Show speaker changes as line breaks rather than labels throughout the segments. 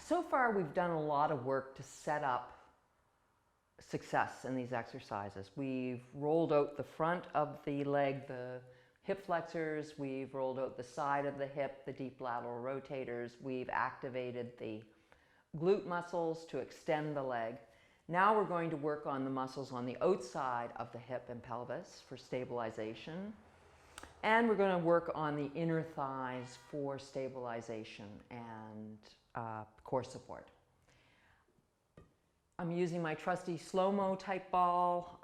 So far, we've done a lot of work to set up success in these exercises. We've rolled out the front of the leg, the hip flexors. We've rolled out the side of the hip, the deep lateral rotators. We've activated the glute muscles to extend the leg. Now we're going to work on the muscles on the outside of the hip and pelvis for stabilization. And we're going to work on the inner thighs for stabilization and core support. I'm using my trusty slow-mo type ball,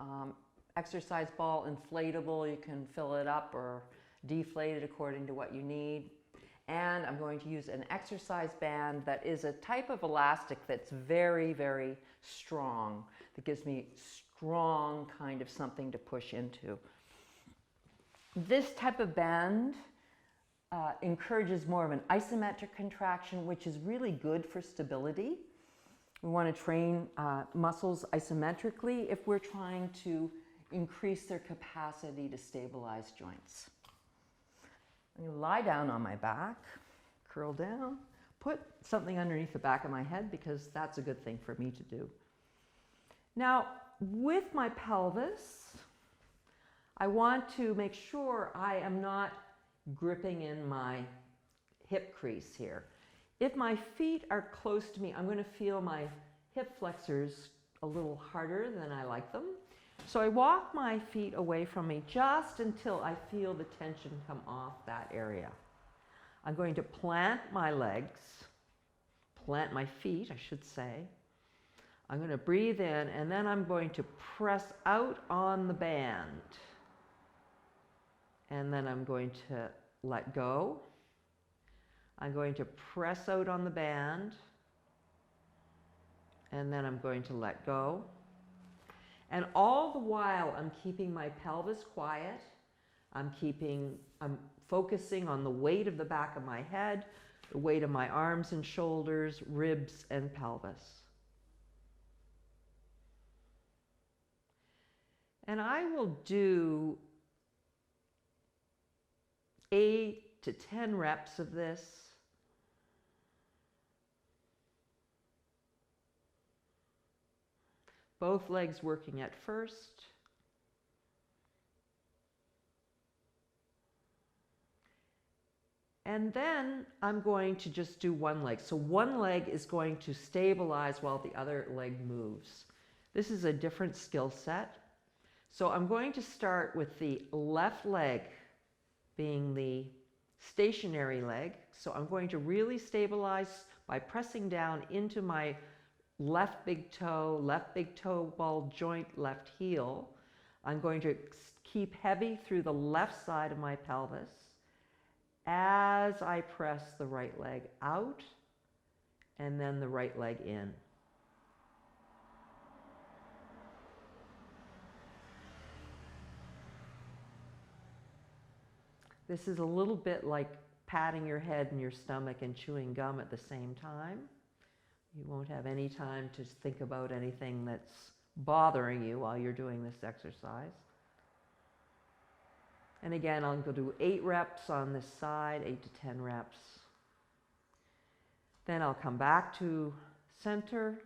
exercise ball, inflatable. You can fill it up or deflate it according to what you need. And I'm going to use an exercise band that is a type of elastic that's very, very strong, that gives me strong kind of something to push into. This type of band encourages more of an isometric contraction, which is really good for stability. We want to train muscles isometrically if we're trying to increase their capacity to stabilize joints. I'm going to lie down on my back, curl down, put something underneath the back of my head because that's a good thing for me to do. Now, with my pelvis, I want to make sure I am not gripping in my hip crease here. If my feet are close to me, I'm going to feel my hip flexors a little harder than I like them. So I walk my feet away from me just until I feel the tension come off that area. I'm going to plant my legs, plant my feet, I should say. I'm going to breathe in, and then I'm going to press out on the band. And then I'm going to let go. I'm going to press out on the band. And then I'm going to let go. And all the while, I'm keeping my pelvis quiet. I'm focusing on the weight of the back of my head, the weight of my arms and shoulders, ribs and pelvis. And I will do 8 to 10 reps of this. Both legs working at first. And then I'm going to just do one leg. So one leg is going to stabilize while the other leg moves. This is a different skill set. So I'm going to start with the left leg being the stationary leg. So I'm going to really stabilize by pressing down into my left big toe ball joint, left heel. I'm going to keep heavy through the left side of my pelvis as I press the right leg out and then the right leg in. This is a little bit like patting your head and your stomach and chewing gum at the same time. You won't have any time to think about anything that's bothering you while you're doing this exercise. And again, I'll go do 8 reps on this side, 8 to 10 reps. Then I'll come back to center.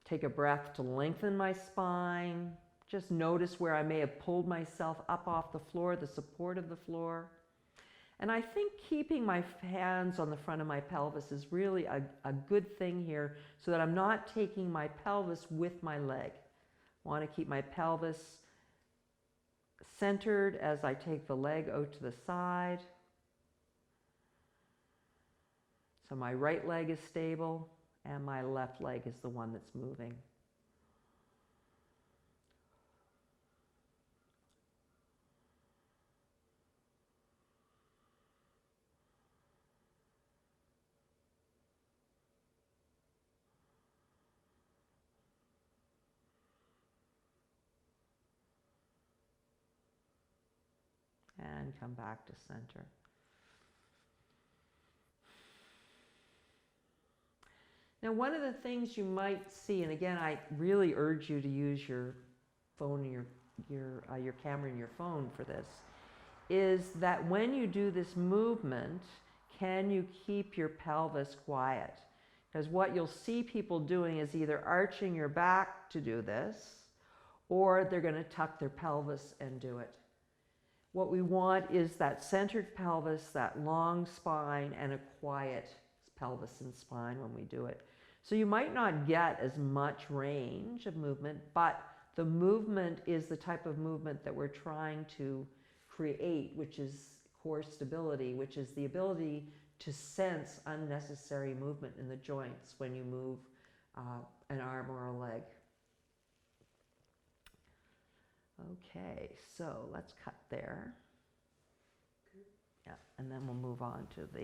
Take a breath to lengthen my spine. Just notice where I may have pulled myself up off the floor, the support of the floor. And I think keeping my hands on the front of my pelvis is really a good thing here so that I'm not taking my pelvis with my leg. I want to keep my pelvis centered as I take the leg out to the side. So my right leg is stable and my left leg is the one that's moving. And come back to center. Now, one of the things you might see, and again, I really urge you to use your phone and your camera and your phone for this, is that when you do this movement, can you keep your pelvis quiet? Because what you'll see people doing is either arching your back to do this, or they're going to tuck their pelvis and do it. What we want is that centered pelvis, that long spine, and a quiet pelvis and spine when we do it. So you might not get as much range of movement, but the movement is the type of movement that we're trying to create, which is core stability, which is the ability to sense unnecessary movement in the joints when you move an arm or a leg. Okay, so let's cut there. Yeah, and then we'll move on to the